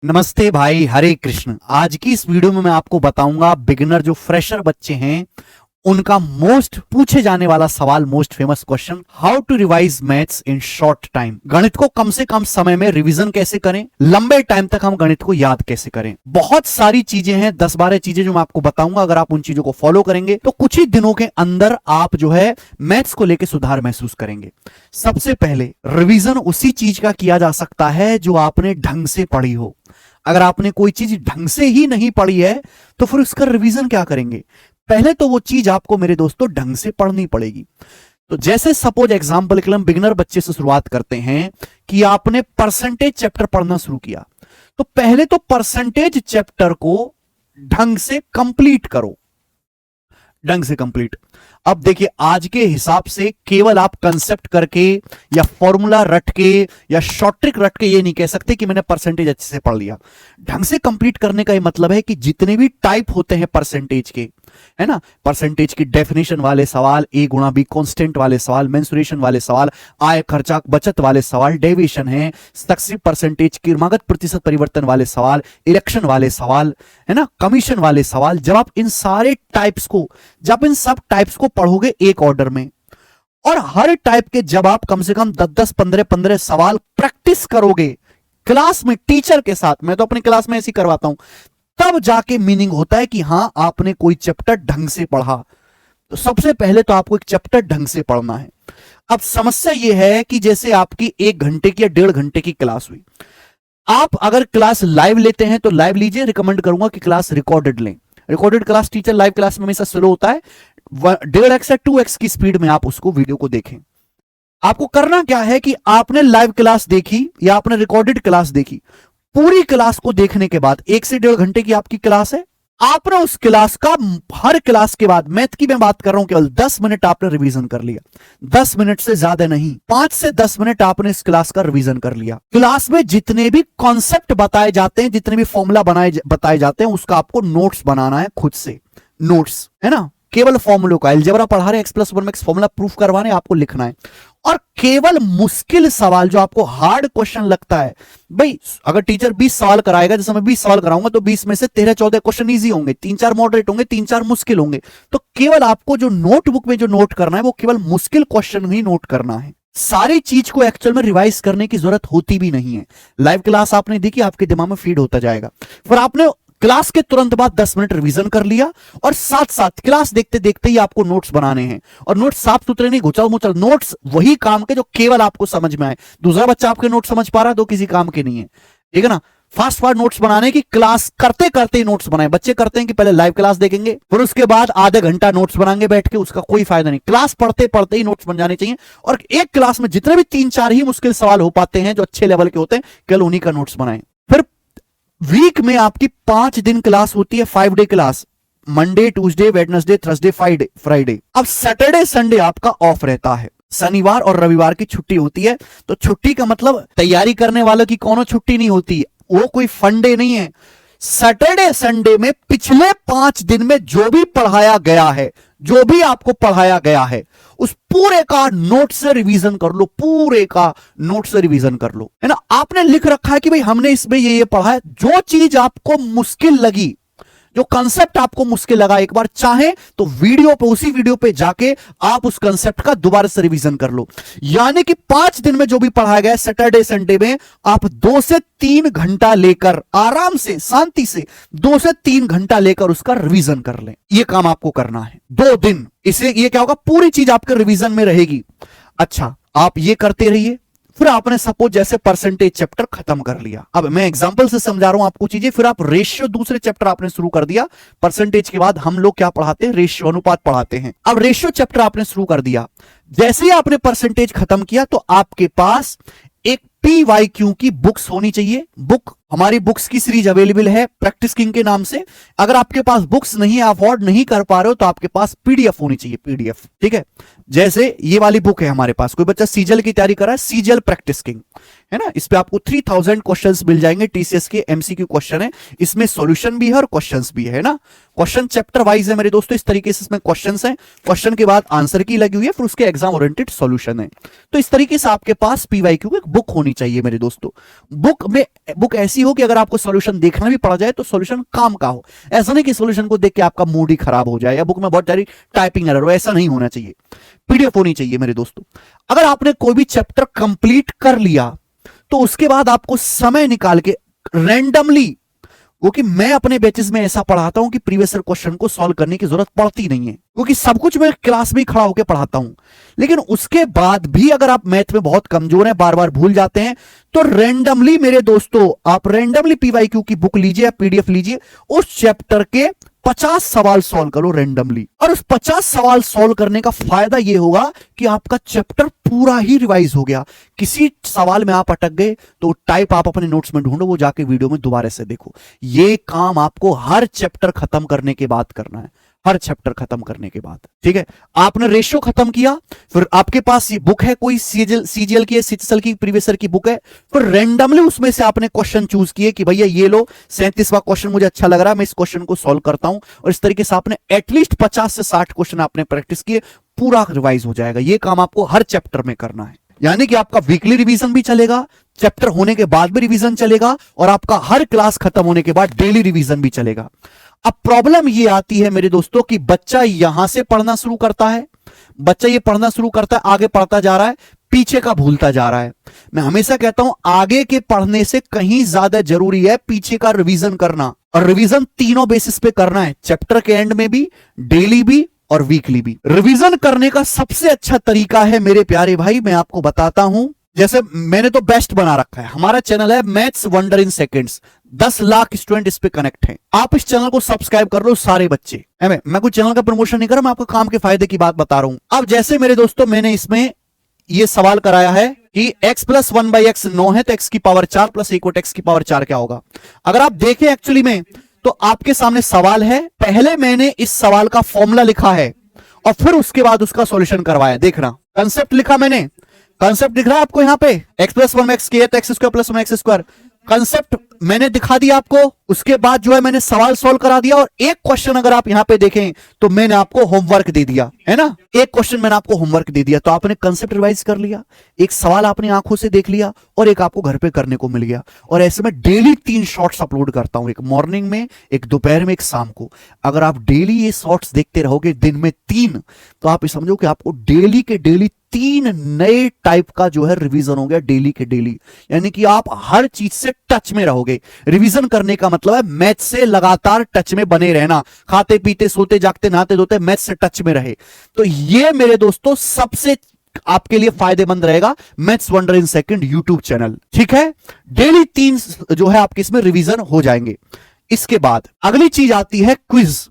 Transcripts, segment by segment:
नमस्ते भाई, हरे कृष्ण। आज की इस वीडियो में मैं आपको बताऊंगा बिगिनर जो फ्रेशर बच्चे हैं उनका मोस्ट पूछे जाने वाला सवाल, most famous question, how to revise maths in short time. गणित को कम से कम समय में रिवीजन कैसे करें, लंबे टाइम तक हम गणित को याद कैसे करें। बहुत सारी चीजें हैं, 10-12 चीजें जो मैं आपको बताऊंगा। अगर आप उन चीजों को फॉलो करेंगे तो कुछ ही दिनों के अंदर आप जो है मैथ्स को लेकर सुधार महसूस करेंगे। सबसे पहले रिवीजन उसी चीज का किया जा सकता है जो आपने ढंग से पढ़ी हो। अगर आपने कोई चीज ढंग से ही नहीं पढ़ी है तो फिर उसका रिवीजन क्या करेंगे। पहले तो वो चीज आपको मेरे दोस्तों ढंग से पढ़नी पड़ेगी। तो जैसे सपोज एग्जांपल के लिए हम बिगिनर बच्चे से शुरुआत करते हैं कि आपने परसेंटेज चैप्टर पढ़ना शुरू किया, तो पहले तो परसेंटेज चैप्टर को ढंग से कंप्लीट करो, ढंग से कंप्लीट। अब देखिए, आज के हिसाब से केवल आप कंसेप्ट करके या फॉर्मूला रट के या शॉर्ट ट्रिक रट के ये नहीं कह सकते कि मैंने परसेंटेज अच्छे से पढ़ लिया। ढंग से कंप्लीट करने का ये मतलब है कि जितने भी टाइप होते हैं परसेंटेज के, है ना, परसेंटेज की डेफिनेशन वाले सवाल, ए गुणा बी कांस्टेंट वाले सवाल, मेंसुरेशन वाले सवाल, आय खर्चा बचत वाले सवाल, डेविएशन है, सक्सेसिव परसेंटेज, क्रमागत प्रतिशत परिवर्तन वाले सवाल, इलेक्शन वाले सवाल, है ना, कमीशन वाले सवाल। जब आप इन सारे टाइप्स को, जब इन सब टाइप्स को पढ़ोगे एक ऑर्डर में, और हर टाइप के जब आप कम से कम 10-10, 15-15 सवाल प्रैक्टिस करोगे क्लास में टीचर के साथ, मैं तो अपनी क्लास में ऐसी करवाता हूं, तब जाके मीनिंग होता है कि हां आपने कोई चैप्टर ढंग से पढ़ा। तो सबसे पहले तो आपको एक चैप्टर ढंग से पढ़ना है। अब समस्या यह है कि जैसे आपकी 1 घंटे की या 1.5 घंटे की क्लास हुई, आप अगर क्लास लाइव लेते हैं तो लाइव लीजिए, रिकमेंड करूंगा कि क्लास रिकॉर्डेड लें। Recorded class teacher live class में हमेशा स्लो होता है, 1.5x या 2x की स्पीड में आप उसको वीडियो को देखें। आपको करना क्या है कि आपने लाइव क्लास देखी या आपने रिकॉर्डेड क्लास देखी, पूरी क्लास को देखने के बाद 1 से 1.5 घंटे की आपकी क्लास है, आपने उस क्लास का हर क्लास के बाद, मैथ की मैं बात कर रहा हूं, केवल 10 मिनट आपने रिवीजन कर लिया। 10 मिनट से ज्यादा नहीं, 5 से 10 मिनट आपने इस क्लास का रिवीजन कर लिया। क्लास में जितने भी कॉन्सेप्ट बताए जाते हैं, जितने भी फॉर्मूला बताए जाते हैं, उसका आपको नोट्स बनाना है खुद से। नोट्स, है ना, केवल फॉर्मूलों का, अलजेब्रा पढ़ा रहे, x+1 मैक्स फॉर्मूला प्रूफ करवा रहे हैं, आपको लिखना है। और केवल मुश्किल सवाल जो आपको हार्ड क्वेश्चन लगता है, भाई अगर टीचर 20 सवाल कराएगा, जैसे मैं 20 सवाल कराऊंगा, तो 20 में से 13-14 क्वेश्चन इजी होंगे, 3-4 मॉडरेट होंगे, 3-4 मुश्किल होंगे। तो केवल आपको जो नोटबुक में जो नोट करना है वो केवल मुश्किल क्वेश्चन ही नोट करना है। सारी चीज को एक्चुअल में रिवाइज करने की जरूरत होती भी नहीं है। लाइव क्लास आपने देखी, आपके दिमाग में फीड होता जाएगा। फिर आपने क्लास के तुरंत बाद 10 मिनट रिवीजन कर लिया, और साथ साथ क्लास देखते देखते ही आपको नोट्स बनाने हैं। और नोट्स साफ सुथरे नहीं, घुचाओ मुचाओ नोट्स, वही काम के जो केवल आपको समझ में आए। दूसरा बच्चा आपके नोट्स समझ पा रहा है तो किसी काम के नहीं है, ठीक है ना। फास्ट फास्ट नोट्स बनाने की, क्लास करते करते ही नोट्स बनाए। बच्चे करते हैं कि पहले लाइव क्लास देखेंगे, फिर उसके बाद आधा घंटा नोट्स बनाएंगे बैठ के, उसका कोई फायदा नहीं। क्लास पढ़ते पढ़ते ही नोट्स बन जाने चाहिए, और एक क्लास में जितने भी 3-4 ही मुश्किल सवाल हो पाते हैं जो अच्छे लेवल के होते हैं, केवल उन्हीं का नोट्स बनाएं। फिर वीक में आपकी 5 दिन क्लास होती है, 5 day class, Monday, Tuesday, Wednesday, Thursday, Friday. अब सैटरडे संडे आपका ऑफ रहता है, शनिवार और रविवार की छुट्टी होती है। तो छुट्टी का मतलब तैयारी करने वालों की कोनो छुट्टी नहीं होती, वो कोई फंडे नहीं है। सैटरडे संडे में पिछले 5 दिन में जो भी पढ़ाया गया है, जो भी आपको पढ़ाया गया है, उस पूरे का नोट से रिवीजन कर लो, पूरे का नोट से रिवीजन कर लो, है ना। आपने लिख रखा है कि भाई हमने इसमें ये पढ़ा है। जो चीज आपको मुश्किल लगी, जो कंसेप्ट आपको मुश्किल लगा, एक बार चाहे तो वीडियो पे, उसी वीडियो पे जाके आप उस कंसेप्ट का दोबारा से रिवीजन कर लो। यानी कि 5 दिन में जो भी पढ़ाया गया है, सैटरडे संडे में आप 2 से 3 घंटा लेकर आराम से, शांति से 2 से 3 घंटा लेकर उसका रिवीजन कर लें। यह काम आपको करना है 2 दिन। इससे ये क्या होगा, पूरी चीज आपके रिवीजन में रहेगी। अच्छा, आप ये करते रहिए। फिर आपने सपोज जैसे परसेंटेज चैप्टर खत्म कर लिया, अब मैं एग्जांपल से समझा रहा हूं आपको चीजें। फिर आप रेशियो, दूसरे चैप्टर आपने शुरू कर दिया। परसेंटेज के बाद हम लोग क्या पढ़ाते हैं, रेशियो, अनुपात पढ़ाते हैं। अब रेशियो चैप्टर आपने शुरू कर दिया। जैसे ही आपने परसेंटेज खत्म किया तो आपके पास एक PYQ की बुक्स होनी चाहिए। बुक, हमारी बुक्स की सीरीज अवेलेबल है प्रैक्टिस किंग के नाम से। अगर आपके पास बुक्स नहीं है, अफोर्ड नहीं कर पा रहे हो, तो आपके पास PDF होनी चाहिए, PDF, ठीक है। जैसे ये वाली बुक है हमारे पास, कोई बच्चा सीजीएल की तैयारी कर रहा है, सीजीएल प्रैक्टिस किंग, है ना। इस पे आपको 3000 क्वेश्चंस मिल जाएंगे, TCS के MCQ क्वेश्चन है, इसमें सॉल्यूशन भी है और क्वेश्चंस भी है ना। क्वेश्चन चैप्टर वाइज है मेरे दोस्तों, इस तरीके से इसमें क्वेश्चंस हैं, क्वेश्चन के बाद आंसर की लगी हुई है, फिर उसके एग्जाम ओरिएंटेड सॉल्यूशन है। तो इस तरीके से आपके पास PYQ की एक बुक होनी होनी चाहिए मेरे दोस्तों। बुक ऐसी हो कि अगर आपको सॉल्यूशन देखना भी पड़ जाए तो सॉल्यूशन काम का हो। ऐसा नहीं कि सॉल्यूशन को देख के आपका मूड ही खराब हो जाए या बुक में बहुत सारी टाइपिंग एरर हो, ऐसा नहीं होना चाहिए। पीडीएफ होनी चाहिए मेरे दोस्तों। अगर आपने कोई भी चैप्टर कंप्लीट कर लिया तो उसके बाद आपको समय निकाल के रैंडमली, क्योंकि मैं अपने बैचेस में ऐसा पढ़ाता हूं कि प्रीवियस ईयर क्वेश्चन को सॉल्व करने की जरूरत पड़ती नहीं है, क्योंकि सब कुछ मैं क्लास में खड़ा होकर पढ़ाता हूं। लेकिन उसके बाद भी अगर आप मैथ में बहुत कमजोर हैं, बार बार भूल जाते हैं, तो रैंडमली मेरे दोस्तों आप रैंडमली पीवाईक्यू की बुक लीजिए या पीडीएफ लीजिए, उस चैप्टर के 50 सवाल सॉल्व करो रैंडमली। और उस 50 सवाल सॉल्व करने का फायदा यह होगा कि आपका चैप्टर पूरा ही रिवाइज हो गया। किसी सवाल में आप अटक गए तो टाइप आप अपने नोट्स में ढूंढो, वो जाके वीडियो में दोबारा से देखो। ये काम आपको हर चैप्टर खत्म करने के बाद करना है, हर चैप्टर खत्म करने के बाद। ठीक है, आपने रेशियो खत्म किया, फिर आपके पास ये बुक है कोई सीजीएल की, सीजीएल की प्रीवियस ईयर की बुक है, फिर रैंडमली उसमें से आपने क्वेश्चन चूज किए कि भैया ये लो 37वां क्वेश्चन मुझे अच्छा लग रहा है, मैं इस क्वेश्चन को सॉल्व करता हूं। और इस तरीके से आपने एटलीस्ट 50 से 60 क्वेश्चन आपने प्रैक्टिस किए, पूरा रिवाइज हो जाएगा। ये काम आपको हर चैप्टर में करना है, यानी कि आपका वीकली रिवीजन भी चलेगा, चैप्टर होने के बाद भी रिवीजन चलेगा, और आपका हर क्लास खत्म होने के बाद डेली रिवीजन भी चलेगा। अब प्रॉब्लम ये आती है मेरे दोस्तों कि बच्चा यहां से पढ़ना शुरू करता है, बच्चा ये पढ़ना शुरू करता है, आगे पढ़ता जा रहा है, पीछे का भूलता जा रहा है। मैं हमेशा कहता हूं आगे के पढ़ने से कहीं ज्यादा जरूरी है पीछे का रिवीजन करना, और रिवीजन तीनों बेसिस पे करना है, चैप्टर के एंड में भी, डेली भी और वीकली भी। रिवीजन करने का सबसे अच्छा तरीका है मेरे प्यारे भाई, मैं आपको बताता हूं। जैसे मैंने तो बेस्ट बना रखा है, हमारा चैनल है maths wonder in seconds, 10 lakh student इस पे कनेक्ट हैं। आप इस चैनल को सब्सक्राइब कर लो सारे बच्चे। मैं कोई चैनल का प्रमोशन नहीं कर रहा, मैं आपको काम के फायदे की बात बता रहा हूं। अब जैसे मेरे दोस्तों मैंने इसमें ये सवाल कराया है कि x प्लस 1/x 9 है, तो x की पावर 4 प्लस 1/x की पावर 4 क्या होगा। अगर आप देखें एक्चुअली में तो आपके सामने सवाल है, पहले मैंने इस सवाल का फॉर्मूला लिखा है और फिर उसके बाद उसका सॉल्यूशन करवाया। देखना, कंसेप्ट लिखा मैंने, कंसेप्ट दिख रहा है आपको यहाँ पे, x प्लस 1x के x square plus 1x square, concept मैंने दिखा दिया आपको। उसके बाद जो है मैंने सवाल सॉल्व करा दिया, और एक क्वेश्चन अगर आप यहां पे देखें तो मैंने आपको होमवर्क दे दिया है ना, एक क्वेश्चन मैंने आपको होमवर्क दे दिया, तो आपने कंसेप्ट रिवाइज कर लिया, एक सवाल आपने आंखों से देख लिया और एक आपको घर पे करने को मिल गया। और ऐसे में डेली 3 शॉर्ट्स अपलोड करता हूं, एक मॉर्निंग में, एक दोपहर में, एक शाम को। अगर आप डेली ये शॉर्ट्स देखते रहोगे, दिन में 3, तो आप समझो कि आपको डेली के डेली 3 नए टाइप का जो है रिवीजन हो गया, डेली के डेली। यानी कि आप हर चीज से टच में रहोगे। रिवीजन करने का मतलब है मैथ से लगातार टच में बने रहना, खाते पीते सोते जागते नहाते धोते मैथ से टच में रहे। तो ये मेरे दोस्तों सबसे आपके लिए फायदेमंद रहेगा maths wonder in second YouTube channel. ठीक है, डेली 3 जो है आपके इसमें रिवीजन हो जाएंगे। इसके बाद अगली चीज आती है क्विज।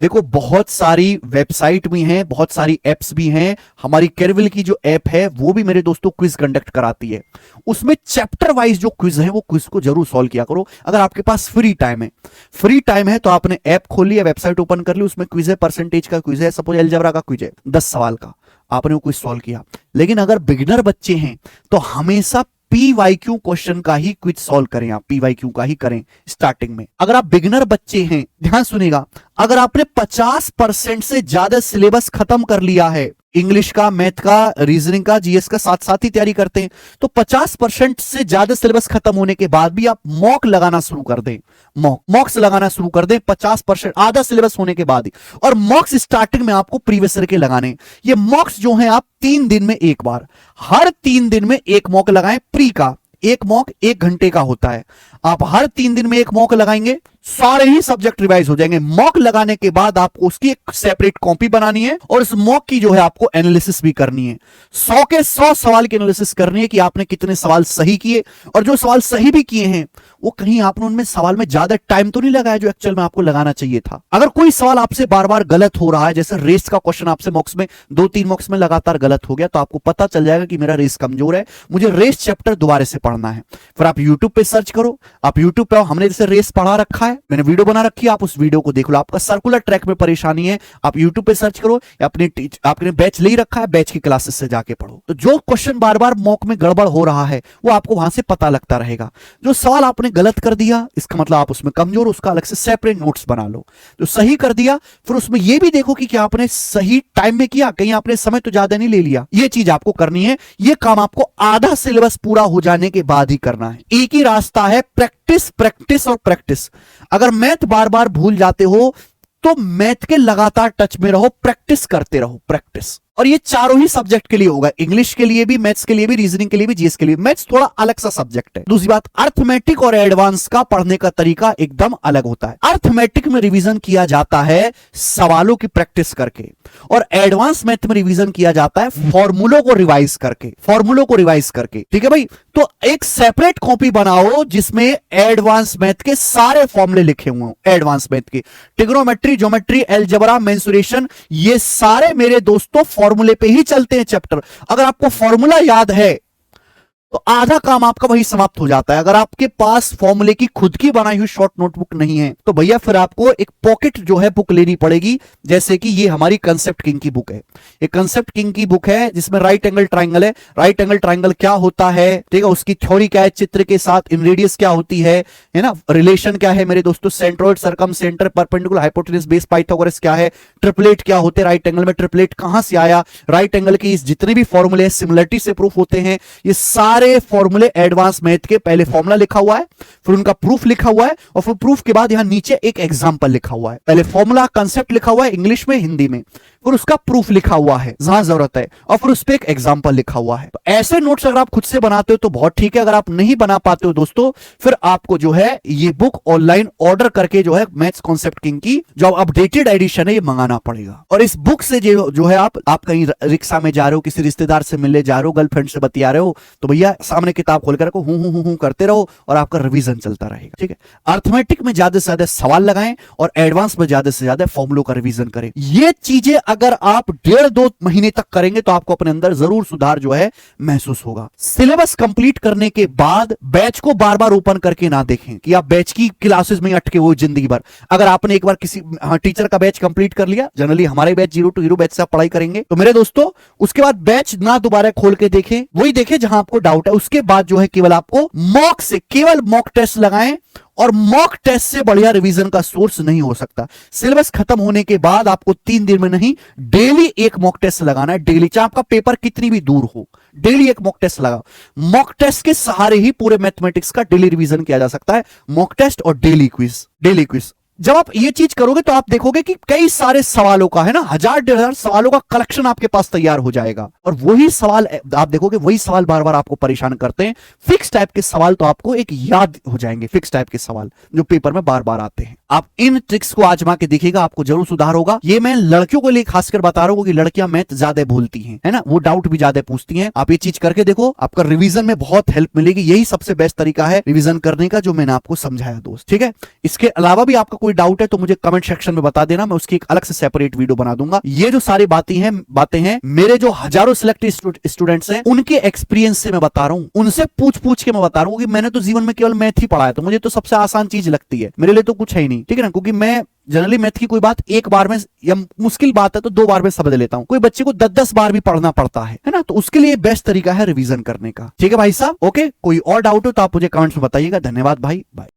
देखो बहुत सारी वेबसाइट भी हैं, बहुत सारी एप्स भी हैं। हमारी कैरविल की जो ऐप है वो भी मेरे दोस्तों क्विज कंडक्ट कराती है। उसमें चैप्टर वाइज जो क्विज है वो क्विज को जरूर सॉल्व किया करो। अगर आपके पास फ्री टाइम है, फ्री टाइम है तो आपने ऐप खोल लिया, वेबसाइट ओपन कर ली, उसमें क्विज है, परसेंटेज का क्विज है, सपोज अलजेब्रा का क्विज है 10 सवाल का, आपने वो क्विज सॉल्व किया। लेकिन अगर बिगिनर बच्चे हैं तो हमेशा पीवाईक्यू क्वेश्चन का ही क्विज सॉल्व करें, आप पीवाईक्यू का ही करें स्टार्टिंग में। अगर आप बिगिनर बच्चे हैं, ध्यान सुनिएगा, अगर आपने 50% से ज्यादा सिलेबस खत्म कर लिया है, इंग्लिश का, मैथ का, रीजनिंग का, जीएस का साथ साथ ही तैयारी करते हैं, तो 50% से ज्यादा सिलेबस खत्म होने के बाद भी आप मॉक लगाना शुरू कर दें, मॉक्स लगाना शुरू कर दें 50% आधा सिलेबस होने के बाद ही। और मॉक्स स्टार्टिंग में आपको प्रीवियस ईयर के लगाने। ये मॉक्स जो है आप 3 दिन में एक बार, हर 3 दिन में एक मॉक लगाएं। प्री का एक मॉक 1 घंटे का होता है, आप हर 3 दिन में एक मॉक लगाएंगे, सारे ही सब्जेक्ट रिवाइज हो जाएंगे। मॉक लगाने के बाद आपको उसकी एक सेपरेट कॉपी बनानी है और इस मॉक की जो है आपको एनालिसिस भी करनी है। 100 के 100 सवाल की एनालिसिस करनी है कि आपने कितने सवाल सही किए, और जो सवाल सही भी किए हैं वो कहीं आपने उनमें सवाल में ज्यादा टाइम तो नहीं लगाया जो एक्चुअल में आपको लगाना चाहिए था। अगर कोई सवाल आपसे बार बार गलत हो रहा है, जैसे रेस का क्वेश्चन आपसे मॉक्स में 2-3 मॉक्स में लगातार गलत हो गया, तो आपको पता चल जाएगा कि मेरा रेस कमजोर है, मुझे रेस चैप्टर दोबारा से पढ़ना है। फिर आप यूट्यूब पे सर्च करो, आप यूट्यूब पे हमने जैसे रेस पढ़ा रखा है, मैंने वीडियो बना रखी है, आप उस वीडियो को देख लो। आपका सर्कुलर ट्रैक में परेशानी है, आप यूट्यूब पे सर्च करो या आपने बैच ले रखा है, बैच की क्लासेस से जाके पढ़ो। तो जो क्वेश्चन बार बार मॉक में गड़बड़ हो रहा है वो आपको वहां से पता लगता रहेगा। जो सवाल आपने गलत कर दिया इसका मतलब आप उसमें कमजोर, उसका अलग से सेपरेट नोट्स बना लो। जो सही कर दिया फिर उसमें यह भी देखो कि क्या आपने सही टाइम में किया, कहीं आपने समय तो ज्यादा नहीं ले लिया। यह चीज आपको करनी है। यह काम आपको आधा सिलेबस पूरा हो जाने के बाद ही करना है। एक ही रास्ता है, प्रैक्टिस प्रैक्टिस और प्रैक्टिस। अगर मैथ बार बार भूल जाते हो तो मैथ के लगातार टच में रहो, प्रैक्टिस करते रहो, प्रैक्टिस। और ये चारों ही सब्जेक्ट के लिए होगा, इंग्लिश के लिए भी, मैथ्स के लिए भी, रीजनिंग के लिए भी, जीएस के लिए। मैथ्स थोड़ा अलग सा सब्जेक्ट है। दूसरी बात, अर्थमेटिक और एडवांस का पढ़ने का तरीका एकदम अलग होता है। अर्थमेटिक में रिवीजन किया जाता है सवालों की प्रैक्टिस करके, और एडवांस मैथ में रिवीजन किया जाता है फॉर्मूलों को रिवाइज करके, फॉर्मूलों को रिवाइज करके। ठीक है भाई, तो एक सेपरेट कॉपी बनाओ जिसमें एडवांस मैथ के सारे फॉर्मूले लिखे हुए हो। एडवांस मैथ के ट्रिग्नोमेट्री, ज्योमेट्री, अलजेब्रा, मेंसुरेशन, ये सारे मेरे दोस्तों फॉर्मूले पे ही चलते हैं चैप्टर। अगर आपको फॉर्मूला याद है तो आधा काम आपका वही समाप्त हो जाता है। अगर आपके पास फॉर्मूले की खुद की बनाई हुई शॉर्ट नोटबुक नहीं है तो भैया फिर आपको एक पॉकेट जो है बुक लेनी पड़ेगी। जैसे कि ये हमारी कंसेप्ट किंग की बुक है। ये कंसेप्ट किंग की बुक है जिसमें राइट एंगल ट्राइंगल है। राइट एंगल ट्राइंगल क्या होता है, ठीक है, उसकी थ्योरी क्या है, चित्र के साथ इनरेडियस क्या होती है ना, रिलेशन क्या है मेरे दोस्तों, centroid, circumcentre, perpendicular, hypotenuse, base, Pythagoras क्या है, ट्रिपलेट क्या होते हैं राइट एंगल में, ट्रिपलेट कहां से आया, राइट एंगल के जितने भी फॉर्मूले सिमिलरिटी से प्रूफ होते हैं, ये सारे फॉर्मूले एडवांस मैथ के पहले फॉर्मूला लिखा हुआ है, फिर उनका प्रूफ लिखा हुआ है, और फिर प्रूफ के बाद यहां नीचे एक एग्जांपल लिखा हुआ है। पहले फॉर्मूला कंसेप्ट लिखा हुआ है इंग्लिश में, हिंदी में, फिर उसका प्रूफ लिखा हुआ है जहां जरूरत है, और फिर उस पर एक एग्जांपल लिखा हुआ है। तो ऐसे नोट्स अगर आप खुद से बनाते हो तो बहुत ठीक है। अगर आप नहीं बना पाते हो दोस्तों, फिर आपको जो है ये बुक ऑनलाइन ऑर्डर करके जो है मैथ्स कॉन्सेप्ट किंग की जो अपडेटेड एडिशन है ये मंगाना पड़ेगा। और इस बुक से जो है आप कहीं रिक्शा में जा रहे हो, किसी रिश्तेदार से मिलने जा रहे हो, गर्लफ्रेंड से बतिया रहे हो, तो भैया सामने किताब खोल कर रखो, हूं करते रहो और आपका रिवीजन चलता रहेगा। ठीक है, अर्थमेटिक में ज्यादा से ज्यादा सवाल लगाएं और एडवांस में ज्यादा से ज्यादा फॉर्मूलों का रिवीजन करें। ये चीजें अगर आप 1.5-2 महीने तक करेंगे तो आपको अपने अंदर जरूर सुधार जो है महसूस होगा। सिलेबस कंप्लीट करने के बाद बैच को बार बार ओपन करके ना देखें कि आप बैच की क्लासेस में अटके हुए जिंदगी भर। अगर आपने एक बार किसी टीचर का बैच कंप्लीट कर लिया, जनरली हमारे बैच 0 to 0 बैच से आप पढ़ाई करेंगे, तो मेरे दोस्तों उसके बाद बैच ना दोबारा खोल के देखें, वही देखें जहां आपको डाउट है। उसके बाद जो है केवल आपको मॉक से, केवल मॉक टेस्ट लगाएं, और मॉक टेस्ट से बढ़िया रिवीजन का सोर्स नहीं हो सकता। सिलेबस खत्म होने के बाद आपको 3 दिन में नहीं, डेली एक मॉक टेस्ट लगाना है। डेली, चाहे आपका पेपर कितनी भी दूर हो, डेली एक मॉक टेस्ट लगाओ। मॉक टेस्ट के सहारे ही पूरे मैथमेटिक्स का डेली रिवीजन किया जा सकता है। मॉक टेस्ट और डेली क्विज, डेली क्विज। जब आप ये चीज करोगे तो आप देखोगे कि कई सारे सवालों का है ना, 1000-1500 सवालों का कलेक्शन आपके पास तैयार हो जाएगा। और वही सवाल आप देखोगे, वही सवाल बार बार आपको परेशान करते हैं। फिक्स टाइप के सवाल तो आपको एक याद हो जाएंगे, फिक्स टाइप के सवाल जो पेपर में बार बार आते हैं। आप इन ट्रिक्स को आजमा के देखिएगा, आपको जरूर सुधार होगा। ये मैं लड़कियों के लिए खासकर बता रहा हूं कि लड़कियां मैथ ज्यादा भूलती हैं, है ना, वो डाउट भी ज्यादा पूछती हैं। आप ये चीज करके देखो, आपका रिवीजन में बहुत हेल्प मिलेगी। यही सबसे बेस्ट तरीका है रिवीजन करने का जो मैंने आपको समझाया दोस्त। ठीक है, इसके अलावा भी आपका कोई डाउट है तो मुझे कमेंट सेक्शन में बता देना, मैं उसकी एक अलग से सेपरेट वीडियो बना दूंगा। ये जो सारी बातें हैं मेरे जो हजारों सिलेक्टेड स्टूडेंट्स हैं उनके एक्सपीरियंस से मैं बता रहा हूं, उनसे पूछ के मैं बता रहा हूं कि मैंने तो जीवन में केवल मैथ ही पढ़ा है, तो मुझे तो सबसे आसान चीज लगती है, मेरे लिए तो कुछ है ही नहीं। ठीक है ना, क्योंकि मैं जनरली मैथ की कोई बात एक बार में, या मुश्किल बात है तो 2 बार में समझ लेता हूं। कोई बच्चे को 10-10 बार भी पढ़ना पड़ता है ना, तो उसके लिए बेस्ट तरीका है रिवीजन करने का। ठीक है भाई साहब, ओके। कोई और डाउट हो तो आप मुझे कमेंट्स में बताइएगा। धन्यवाद भाई, बाय।